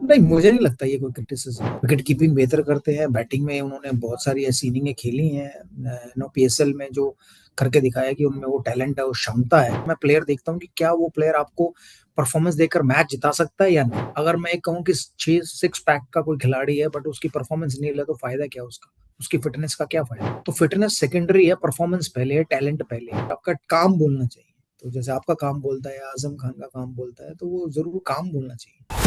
नहीं, मुझे नहीं लगता ये कोई क्रिटिसिज्म। विकेट कीपिंग बेहतर करते हैं, बैटिंग में उन्होंने बहुत सारी ऐसी इनिंगें खेली हैं नो पीएसएल में, जो करके दिखाया कि उनमें वो टैलेंट है, वो क्षमता है। मैं प्लेयर देखता हूँ कि क्या वो प्लेयर आपको परफॉर्मेंस देकर मैच जिता सकता है या नहीं। अगर मैं कहूँ कि छह सिक्स पैक का कोई खिलाड़ी है बट उसकी परफॉर्मेंस नहीं है, तो फायदा क्या उसका, उसकी फिटनेस का क्या फायदा। तो फिटनेस सेकेंडरी है, परफॉर्मेंस पहले है, टैलेंट पहले है। आपका काम बोलना चाहिए। तो जैसे आपका काम बोलता है, आजम खान का काम बोलता है, तो वो जरूर काम बोलना चाहिए।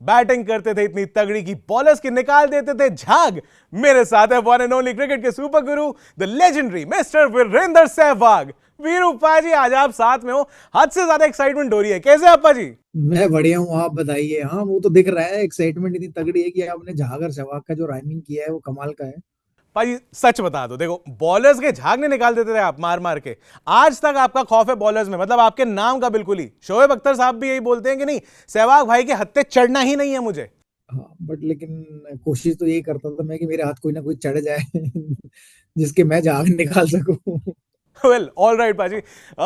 बैटिंग करते थे इतनी तगड़ी की बॉलर्स की निकाल देते थे झाग। मेरे साथ है वन एंड ओनली क्रिकेट के super guru the legendary mister Virender Sehwag. Viru पाजी, आज आप साथ में हो, हद से ज्यादा एक्साइटमेंट हो रही है। कैसे आप पाजी? मैं बढ़िया हूँ, आप बताइए। हाँ, वो तो दिख रहा है, एक्साइटमेंट इतनी तगड़ी है कि आपने झागर सहवाग का जो राइमिंग किया है वो कमाल का है। भाई सच बता दो, देखो बॉलर्स के झाग ने निकाल देते थे आप मार मार के। आज तक आपका खौफ है बॉलर्स में, मतलब आपके नाम का बिल्कुल ही। शोएब अख्तर साहब भी यही बोलते हैं कि नहीं, सहवाग भाई के हत्थे चढ़ना ही नहीं है मुझे। हाँ, बट लेकिन कोशिश तो यही करता था मैं कि मेरे हाथ कोई ना कोई चढ़ जाए जिसके मैं झाग निकाल सकूं। वेल ऑल राइट पाजी,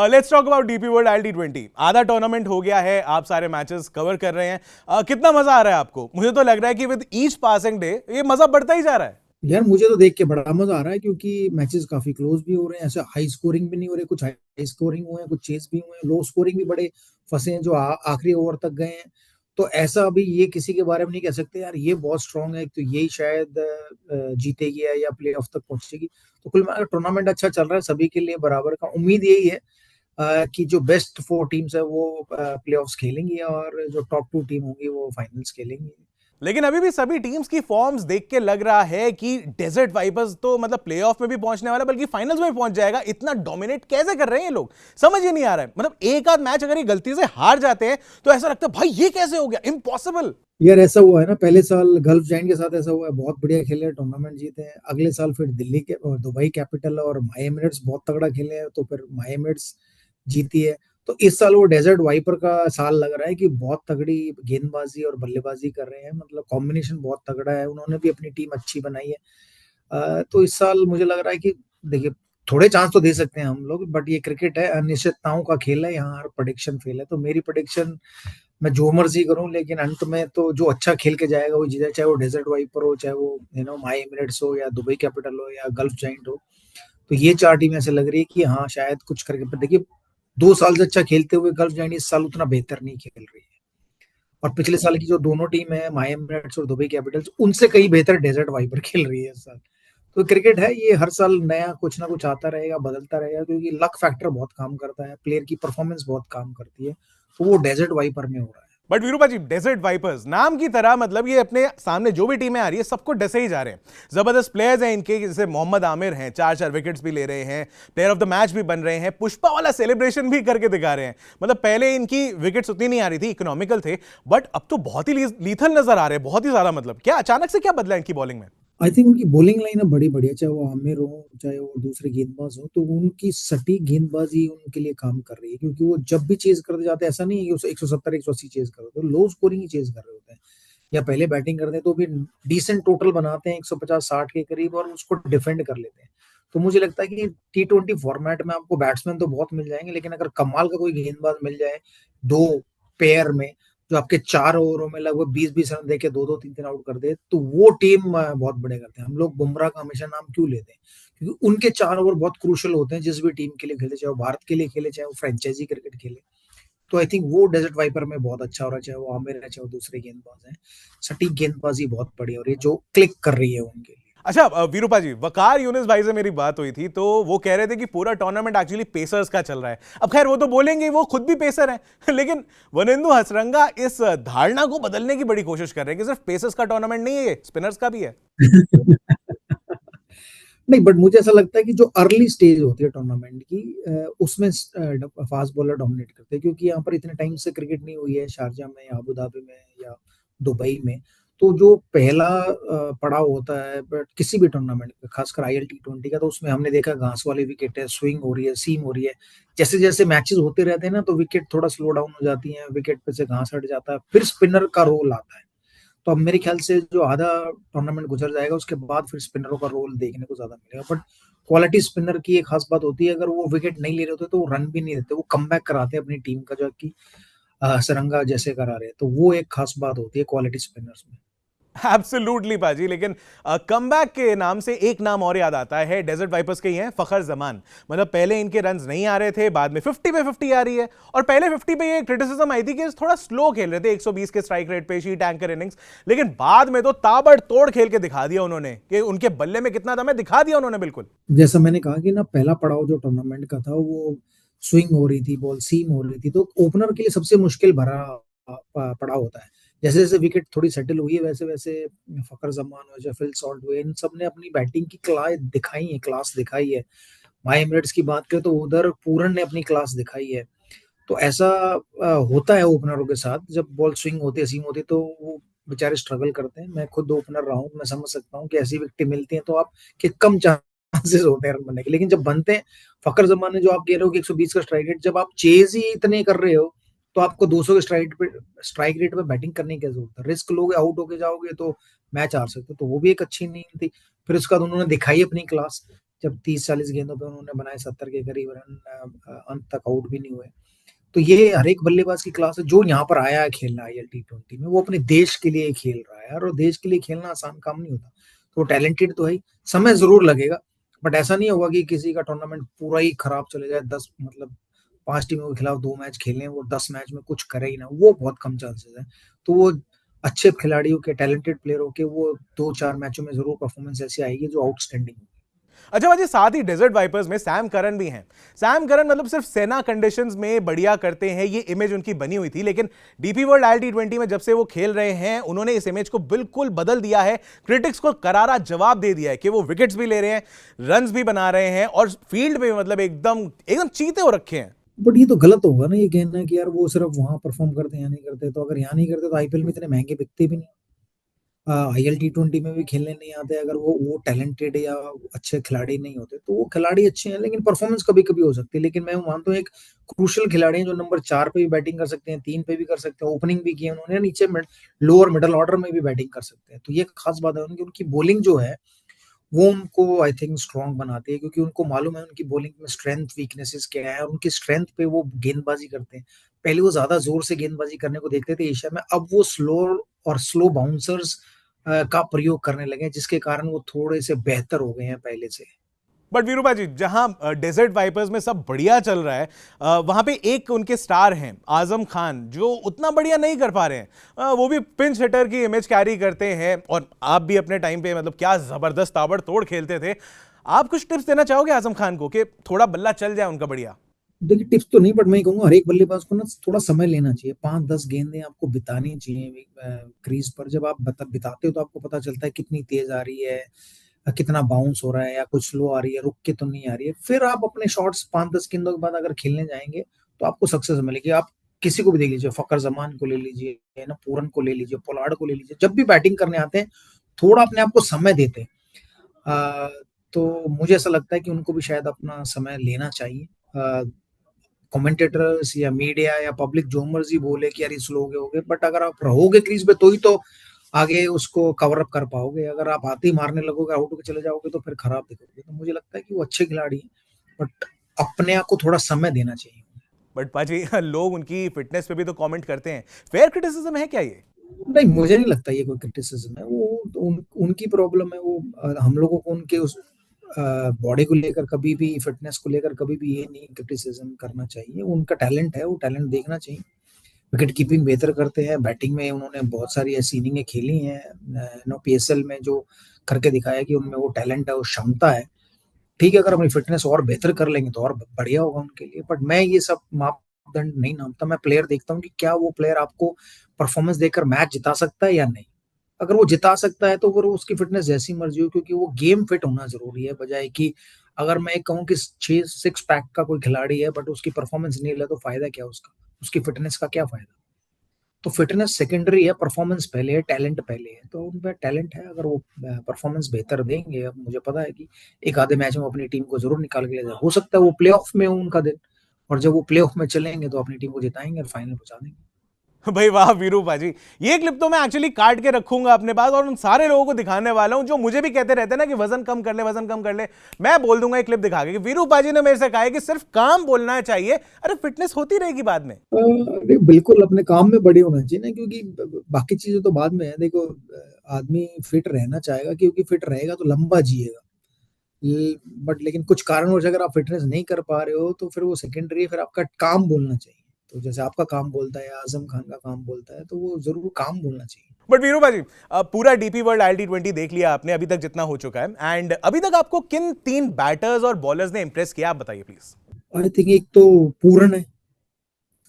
let's talk about DP world IL T20। आधा टूर्नामेंट हो गया है, आप सारे मैचेस कवर कर रहे हैं। कितना मजा आ रहा है आपको? मुझे तो लग रहा है कि विद ईच पासिंग डे ये मजा बढ़ता ही जा रहा है। यार, मुझे तो देख के बड़ा मजा आ रहा है क्योंकि मैचेस काफी क्लोज भी हो रहे हैं। ऐसे हाई स्कोरिंग भी नहीं हो रहे, कुछ हाई स्कोरिंग हुए हैं, कुछ चेस भी हुए हैं, लो स्कोरिंग भी बड़े फंसे हैं जो आखिरी ओवर तक गए हैं। तो ऐसा अभी ये किसी के बारे में नहीं कह सकते यार ये बहुत स्ट्रांग है तो यही शायद जीतेगी या प्ले ऑफ तक पहुंचेगी। तो कुल मिलाकर टूर्नामेंट अच्छा चल रहा है, सभी के लिए बराबर का। उम्मीद यही है कि जो बेस्ट फोर टीम्स है वो प्ले ऑफ्स खेलेंगी और जो टॉप टू टीम होंगी वो फाइनल्स खेलेंगी। लेकिन अभी भी सभी टीम्स की फॉर्म्स देख के लग रहा है कि डेजर्ट वाइपर्स तो मतलब प्लेऑफ में भी पहुंचने वाला, बल्कि फाइनल्स में भी पहुंच जाएगा। इतना डोमिनेट कैसे कर रहे हैं ये लोग, समझ ही नहीं आ रहा है। मतलब एक आध मैच अगर ये गलती से हार जाते हैं तो ऐसा लगता है भाई ये कैसे हो गया, इम्पॉसिबल। यार, ऐसा हुआ है ना, पहले साल गल्फ जाइंट के साथ ऐसा हुआ है, बहुत बढ़िया खेले, टूर्नामेंट जीते हैं। अगले साल फिर दिल्ली के और दुबई कैपिटल और माई एमिरेट्स बहुत तगड़ा खेले हैं, तो फिर माई एमिरेट्स जीती है। तो इस साल वो डेजर्ट वाइपर का साल लग रहा है कि बहुत तगड़ी गेंदबाजी और बल्लेबाजी कर रहे हैं। मतलब कॉम्बिनेशन बहुत तगड़ा है, उन्होंने भी अपनी टीम अच्छी बनाई है। तो इस साल मुझे लग रहा है कि देखिए, थोड़े चांस तो दे सकते हैं हम लोग, बट ये क्रिकेट है, अनिश्चितताओं का खेल है, यहाँ प्रोडिक्शन फेल है। तो मेरी प्रोडिक्शन, मैं जो मर्जी करूं लेकिन अंत में तो जो अच्छा खेल के जाएगा वो जीता, चाहे वो डेजर्ट वाइपर हो, चाहे वो माई एमिरेट्स हो, या दुबई कैपिटल हो, या गल्फ जाइंट हो। तो ये चार टीम ऐसे लग रही है कि हाँ शायद कुछ करके। पर देखिए, 2 साल से अच्छा खेलते हुए गल्फ जाइंट इस साल उतना बेहतर नहीं खेल रही है। और पिछले साल की जो दोनों टीम है, माई एमिरेट्स और दुबई कैपिटल्स, उनसे कहीं बेहतर डेजर्ट वाइपर खेल रही है इस साल। तो क्रिकेट है, ये हर साल नया कुछ ना कुछ आता रहेगा, बदलता रहेगा, क्योंकि लक फैक्टर बहुत काम करता है, प्लेयर की परफॉर्मेंस बहुत काम करती है। तो वो डेजर्ट वाइपर में हो रहा है। बट वीरूपा जी, डेजर्ट वाइपर्स नाम की तरह, मतलब ये अपने सामने जो भी टीमें आ रही है सबको डसे ही जा रहे हैं। जबरदस्त प्लेयर्स हैं इनके, जैसे मोहम्मद आमिर हैं, चार चार विकेट्स भी ले रहे हैं, प्लेयर ऑफ द मैच भी बन रहे हैं, पुष्पा वाला सेलिब्रेशन भी करके दिखा रहे हैं। मतलब पहले इनकी विकेट्स उतनी नहीं आ रही थी, इकोनॉमिकल थे, बट अब तो बहुत ही लीथल नजर आ रहे हैं, बहुत ही ज्यादा। मतलब क्या अचानक से क्या बदला इनकी बॉलिंग में? आई थिंक उनकी बॉलिंग लाइन है बड़ी बढ़िया, चाहे वो आमिर हो चाहे वो दूसरे गेंदबाज हो, तो उनकी सटीक गेंदबाजी उनके लिए काम कर रही है। क्योंकि वो जब भी चेज करते जाते हैं, ऐसा नहीं है कि उसे 170 180 चेज कर रहे होते, लो स्कोरिंग ही चेज कर रहे होते हैं, या पहले बैटिंग करते हैं तो भी डिसेंट टोटल बनाते हैं 150 60 के करीब, और उसको डिफेंड कर लेते हैं। तो मुझे लगता है कि T20 फॉर्मेट में आपको बैट्समैन तो बहुत मिल जाएंगे, लेकिन अगर कमाल का कोई गेंदबाज मिल जाए दो पेयर में, जो आपके 4 ओवरों में लगभग 20 20 रन देके दो दो तीन तीन आउट कर दे, तो वो टीम बहुत बड़े करते हैं। हम लोग बुमराह का हमेशा नाम क्यों लेते हैं, क्योंकि उनके 4 ओवर बहुत क्रूशल होते हैं जिस भी टीम के लिए खेले, चाहे वो भारत के लिए खेले, चाहे वो फ्रेंचाइजी क्रिकेट खेले। तो आई थिंक वो डेजर्ट वाइपर में बहुत अच्छा हो रहा है, चाहे वो आमिर है चाहे वो दूसरे गेंदबाज हैं। सटीक गेंदबाजी बहुत बढ़िया हो रही है जो क्लिक कर रही है उनके लिए। अच्छा वीरूपा जी, वकार यूनिस भाई से मेरी बात हुई थी तो वो कह रहे थे कि पूरा टूर्नामेंट एक्चुअली पेसर्स का चल रहा है। अब खैर वो तो बोलेंगे, वो खुद भी पेसर हैं लेकिन वनिंदु हसरंगा इस धारणा को बदलने की बड़ी कोशिश कर रहे हैं कि सिर्फ पेसर्स का टूर्नामेंट नहीं है, ये स्पिनर्स का भी है। नहीं, बट मुझे ऐसा लगता है कि जो अर्ली स्टेज होती है टूर्नामेंट की, उसमें फास्ट बॉलर डोमिनेट करते हैं, क्योंकि यहाँ पर इतने टाइम से क्रिकेट नहीं हुई है, शारजा में या अबू धाबी में या दुबई में। तो जो पहला पड़ाव होता है बट किसी भी टूर्नामेंट का, खासकर IL T20 का, तो उसमें हमने देखा घास वाली विकेट है, स्विंग हो रही है, सीम हो रही है। जैसे जैसे मैचेस होते रहते हैं ना, तो विकेट थोड़ा स्लो डाउन हो जाती है, विकेट पे से घास हट जाता है, फिर स्पिनर का रोल आता है। तो अब मेरे ख्याल से जो आधा टूर्नामेंट गुजर जाएगा उसके बाद फिर स्पिनरों का रोल देखने को ज्यादा मिलेगा। बट क्वालिटी स्पिनर की एक खास बात होती है, अगर वो विकेट नहीं ले रहे होते तो वो रन भी नहीं देते, वो कम बैक कराते हैं अपनी टीम का, जो कि सरंगा जैसे करा रहे हैं। तो वो एक खास बात होती है क्वालिटी स्पिनर्स में। एब्सोल्युटली पाजी, लेकिन कमबैक के नाम से एक नाम और याद आता है, डेजर्ट वाइपर्स के ही हैं फखर जमान। मतलब पहले इनके रन्स नहीं आ रहे थे, बाद में 50 पे 50 आ रही है। और पहले 50 पे ये क्रिटिसिज्म आई थी कि थोड़ा स्लो खेल रहे थे 120 के स्ट्राइक रेट पे, शीट एंकर इनिंग्स। लेकिन बाद में तो ताबड़तोड़ खेल के दिखा दिया उन्होंने कि उनके बल्ले में कितना दम है, दिखा दिया उन्होंने बिल्कुल। जैसा मैंने कहा कि ना, पहला पड़ाव जो टूर्नामेंट का था वो स्विंग हो रही थी, बॉल सीम हो रही थी, तो ओपनर के लिए सबसे मुश्किल भरा पड़ाव होता है। जैसे जैसे विकेट थोड़ी सेटल हुई है वैसे वैसे फकर जमान हुए, फिल सॉल्ट हुए, इन सब ने अपनी बैटिंग की क्लास दिखाई है। माई एमिरेट्स की बात करें तो उधर पूरन ने अपनी क्लास दिखाई है। तो ऐसा होता है ओपनरों के साथ, जब बॉल स्विंग होती है, सीम होती है, तो वो बेचारे स्ट्रगल करते हैं। मैं खुद ओपनर रहा हूँ, मैं समझ सकता हूँ कि ऐसी विकेटें मिलती हैं तो आप के कम चांसेस होते हैं रन बनने के, लेकिन जब बनते हैं, फकर जमान ने जो आप कह रहे हो कि 120 का स्ट्राइक रेट, जब आप चेज ही इतने कर रहे हो तो आपको 200 के स्ट्राइक रेट पे बैटिंग करने की क्या जरूरत है? रिस्क लोगे, आउट होके जाओगे तो मैच हार सकते हो। तो वो भी एक अच्छी नींद थी। फिर उसके बाद उन्होंने दिखाई अपनी क्लास, जब 30-40 गेंदों पे उन्होंने बनाए 70 के करीब रन, अंत तक आउट भी नहीं हुए। तो ये हर एक बल्लेबाज की क्लास है जो यहाँ पर आया है खेलना आईएल टी20 में, वो अपने देश के लिए खेल रहा है, और देश के लिए खेलना आसान काम नहीं होता। तो टैलेंटेड तो है ही, समय जरूर लगेगा, बट ऐसा नहीं होगा कि किसी का टूर्नामेंट पूरा ही खराब चले जाए। 10 मतलब 5 टीमों के खिलाफ 2 मैच खेलें, वो 10 मैच में कुछ करे ही ना, वो बहुत कम चांसेस है। तो वो अच्छे खिलाड़ियों के, टैलेंटेड प्लेयरों के, वो 2-4 मैचों में जरूर परफॉर्मेंस ऐसी आएगी जो आउटस्टैंडिंग होगी। अच्छा भाजी, साथ ही डेजर्ट वाइपर्स में सैम करन भी हैं। सैम करन मतलब सिर्फ सेना कंडीशंस में बढ़िया करते हैं, ये इमेज उनकी बनी हुई थी, लेकिन डीपी वर्ल्ड आईएल टी20 में जब से वो खेल रहे हैं, उन्होंने इस इमेज को बिल्कुल बदल दिया है। क्रिटिक्स को करारा जवाब दे दिया है कि वो विकेट्स भी ले रहे हैं, रन्स भी बना रहे हैं, और फील्ड में मतलब एकदम एकदम चीते हो रखे हैं। बट ये तो गलत होगा ना, ये कहना कि यार वो सिर्फ वहां परफॉर्म करते हैं, यहाँ नहीं करते। तो अगर यहाँ नहीं करते तो आईपीएल में इतने महंगे बिकते भी नहीं। आईएल टी20 में भी खेलने नहीं आते अगर वो टैलेंटेड या अच्छे खिलाड़ी नहीं होते। तो वो खिलाड़ी अच्छे हैं, लेकिन परफॉर्मेंस कभी कभी हो सकती है। लेकिन मैं मानता हूँ एक क्रूशियल खिलाड़ी हैं जो नंबर 4 पे भी बैटिंग कर सकते हैं, 3 पे भी कर सकते हैं, ओपनिंग भी की है उन्होंने, नीचे लोअर मिडल ऑर्डर में भी बैटिंग कर सकते हैं। तो ये खास बात है उनकी। उनकी बॉलिंग जो है वो उनको आई थिंक स्ट्रांग बनाती है, क्योंकि उनको मालूम है उनकी बॉलिंग में स्ट्रेंथ वीकनेसेस क्या है, और उनकी स्ट्रेंथ पे वो गेंदबाजी करते हैं। पहले वो ज्यादा जोर से गेंदबाजी करने को देखते थे एशिया में, अब वो स्लो बाउंसर्स का प्रयोग करने लगे हैं, जिसके कारण वो थोड़े से बेहतर हो गए हैं पहले से। बट वीरूपा जी, जहां डेजर्ट वाइपर्स में सब बढ़िया चल रहा है, वहां पे एक उनके स्टार हैं आजम खान, जो उतना बढ़िया नहीं कर पा रहे हैं। वो भी पिंच हिटर की इमेज कैरी करते हैं, और आप भी अपने टाइम पे मतलब क्या जबरदस्त ताबड़तोड़ खेलते थे। आप कुछ टिप्स देना चाहोगे आजम खान को कि थोड़ा बल्ला चल जाए उनका बढ़िया? देखिए, टिप्स तो नहीं, बट मैं कहूंगा हर एक बल्लेबाज को ना थोड़ा समय लेना चाहिए। 5-10 गेंदें आपको बितानी चाहिए क्रीज पर। जब आप बिताते हो तो आपको पता चलता है कितनी तेज आ रही है, कितना बाउंस हो रहा है, या कुछ स्लो आ रही है, रुक के तो नहीं आ रही है। फिर आप अपने शॉट्स 5-10 गेंदों के बाद अगर खेलने जाएंगे तो आपको सक्सेस मिलेगी। आप किसी को भी देख लीजिए, फकर जमान को ले लीजिए ना, पूरन को ले लीजिए, पोलार्ड को ले लीजिए, जब भी बैटिंग करने आते हैं थोड़ा अपने आप को समय देते हैं। अ, तो मुझे ऐसा लगता है कि उनको भी शायद अपना समय लेना चाहिए। कमेंटेटर्स या मीडिया या पब्लिक जो मर्जी बोले कि यार ये स्लो हो गए, बट अगर आप रहोगे क्रीज पे तो ही तो आगे उसको कवर अप कर पाओगे। अगर आप हाथ ही मारने लगोगे, आउट होकर चले जाओगे, तो फिर खराब दिखोगे। तो मुझे लगता है कि वो अच्छे खिलाड़ी हैं, बट अपने आप को थोड़ा समय देना चाहिए। बट पाजी, लोग उनकी फिटनेस पे भी तो कमेंट करते हैं। फेयर क्रिटिसिज्म है क्या ये? नहीं, मुझे नहीं लगता ये कोई क्रिटिसिज्म है। वो तो उनकी प्रॉब्लम है। वो हम लोगों को उनके उस बॉडी को लेकर कभी भी, फिटनेस को लेकर कभी भी ये नहीं क्रिटिसिज्म करना चाहिए। उनका टैलेंट है, वो टैलेंट देखना चाहिए। विकेट कीपिंग बेहतर करते हैं, बैटिंग में उन्होंने बहुत सारी ऐसी इनिंगें खेली हैं नो पीएसएल में, जो करके दिखाया कि उनमें वो टैलेंट है, वो क्षमता है। ठीक है, अगर अपनी फिटनेस और बेहतर कर लेंगे तो और बढ़िया होगा उनके लिए। बट मैं ये सब मापदंड नहीं नापता। मैं प्लेयर देखता हूँ कि क्या वो प्लेयर आपको परफॉर्मेंस देकर मैच जिता सकता है या नहीं। अगर वो जिता सकता है तो फिर उसकी फिटनेस जैसी मर्जी हो, क्योंकि वो गेम फिट होना जरूरी है, बजाय कि अगर मैं एक कहूँ कि 6 पैक का कोई खिलाड़ी है बट उसकी परफॉर्मेंस नहीं ले, तो फायदा क्या उसका, उसकी फिटनेस का क्या फायदा। तो फिटनेस सेकेंडरी है, परफॉर्मेंस पहले है, टैलेंट पहले है। तो उनमें टैलेंट है, अगर वो परफॉर्मेंस बेहतर देंगे, अब मुझे पता है कि एक आधे मैच में अपनी टीम को जरूर निकाल के ले जाए। हो सकता है वो प्लेऑफ में हो उनका दिन, और जब वो प्लेऑफ में चलेंगे तो अपनी टीम को जिताएंगे और फाइनल पहुंचा देंगे। भाई वाह वीरू पाजी, ये क्लिप तो मैं एक्चुअली काट के रखूंगा अपने पास और उन सारे लोगों को दिखाने वाला हूं जो मुझे भी कहते रहते हैं ना कि वजन कम कर ले, वजन कम कर ले। मैं बोल दूंगा ये क्लिप दिखा के कि वीरू पाजी ने मेरे से कहा है कि सिर्फ काम बोलना चाहिए, अरे फिटनेस होती रहेगी बाद में। बिल्कुल अपने काम में बड़े होना चाहिए ना, क्योंकि बाकी चीजें तो बाद में है। देखो, आदमी फिट रहना चाहेगा क्योंकि फिट रहेगा तो लंबा जिएगा। बट लेकिन कुछ कारणवश अगर आप फिटनेस नहीं कर पा रहे हो तो फिर वो सेकेंडरी है, फिर आपका काम बोलना चाहिए। तो जैसे आपका काम बोलता है, आजम खान का काम बोलता है, तो वो जरूर काम बोलना चाहिए। बट वीरू भाजी, पूरा डीपी वर्ल्ड ILT20 देख लिया आपने अभी तक जितना हो चुका है, एंड अभी तक आपको किन 3 बैटर्स और बॉलर्स ने इंप्रेस किया, आप बताइए प्लीज। आई थिंक एक तो पूरन है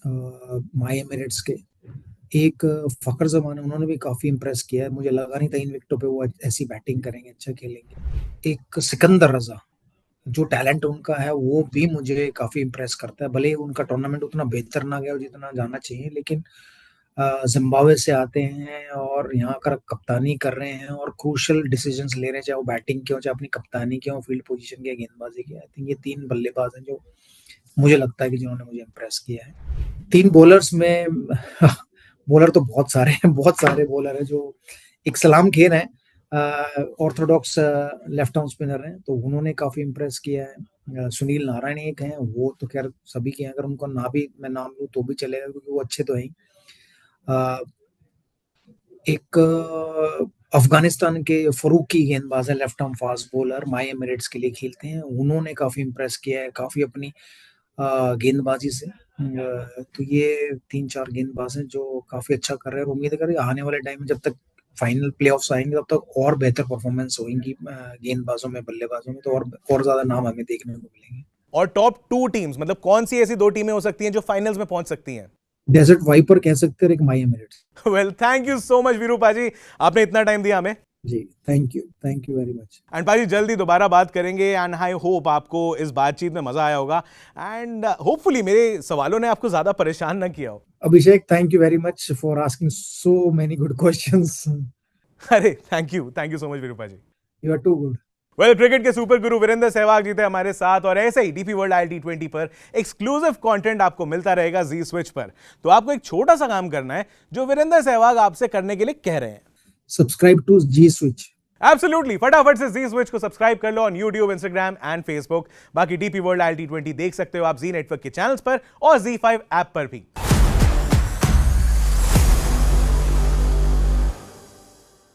माई एमिरेट्स के, एक फखर जमान है, उन्होंने भी काफी इंप्रेस किया है। मुझे लगा नहीं था इन विकेटों पे वो ऐसी बैटिंग करेंगे, अच्छा खेलेंगे। एक सिकंदर रजा, जो टैलेंट उनका है वो भी मुझे काफी इंप्रेस करता है। भले ही उनका टूर्नामेंट उतना बेहतर ना गया जितना जाना चाहिए, लेकिन जिम्बाब्वे से आते हैं और यहाँ कर कप्तानी कर रहे हैं और क्रूशियल डिसीजंस ले रहे हैं, चाहे वो बैटिंग के हो, चाहे अपनी कप्तानी के हो, फील्ड पोजीशन के, गेंदबाजी के। आई थिंक ये 3 बल्लेबाज हैं जो मुझे लगता है कि जिन्होंने मुझे इंप्रेस किया है। 3 बॉलर्स में बॉलर तो बहुत सारे हैं, बहुत सारे बॉलर हैं। जो एक सलाम खेर है, ऑर्थोडॉक्स लेफ्ट आर्म स्पिनर हैं, तो उन्होंने काफी इंप्रेस किया है। सुनील नारायण एक हैं, वो तो खैर सभी के हैं, अगर उनको ना भी मैं नाम लूं तो भी चलेगा क्योंकि वो अच्छे तो हैं। एक अफगानिस्तान के फरूकी गेंदबाज है, लेफ्ट आर्म फास्ट बॉलर, माई एमिरेट्स के लिए खेलते हैं, उन्होंने काफी इंप्रेस किया है, काफी अपनी गेंदबाजी से। तो ये 3-4 गेंदबाज हैं जो काफी अच्छा कर रहे हैं और उम्मीद करें आने वाले टाइम में जब तक फाइनल प्लेऑफ्स आएंगे तब तक और बेहतर परफॉर्मेंस होगी गेंदबाजों में, बल्लेबाजों में, तो और ज्यादा नाम हमें देखने को मिलेंगे। और टॉप 2 टीम्स मतलब कौन सी ऐसी 2 टीमें हो सकती हैं जो फाइनल्स में पहुंच सकती हैं? डेजर्ट वाइपर कह सकते हैं, एक my Emirates. Well, thank you so much Veeru Paaji, आपने इतना टाइम दिया हमें। जी thank you very much. And Paaji जल्दी दोबारा बात करेंगे, एंड आई होप आपको इस बातचीत में मजा आया होगा, एंड होपफुली मेरे सवालों ने आपको ज्यादा परेशान ना किया हो। Abhishek, thank you very much for asking so many good questions. अरे thank you so much Veeru Paaji, you are too good. Well, cricket के सुपर गुरु वीरेंद्र सहवाग जी थे हमारे साथ, और ऐसे ही डीपी वर्ल्ड ILT20 पर एक्सक्लूसिव कंटेंट आपको मिलता रहेगा जी स्विच पर। तो आपको एक छोटा सा काम करना है जो वीरेंद्र सहवाग आपसे करने के लिए कह रहे हैं, subscribe to Zee Switch. Absolutely, फटाफट से जी स्विच को सब्सक्राइब कर लो on YouTube, Instagram and Facebook. बाकी डीपी वर्ल्ड ILT20 देख सकते हो आप जी नेटवर्क के चैनल्स पर और ZEE5 ऐप पर भी।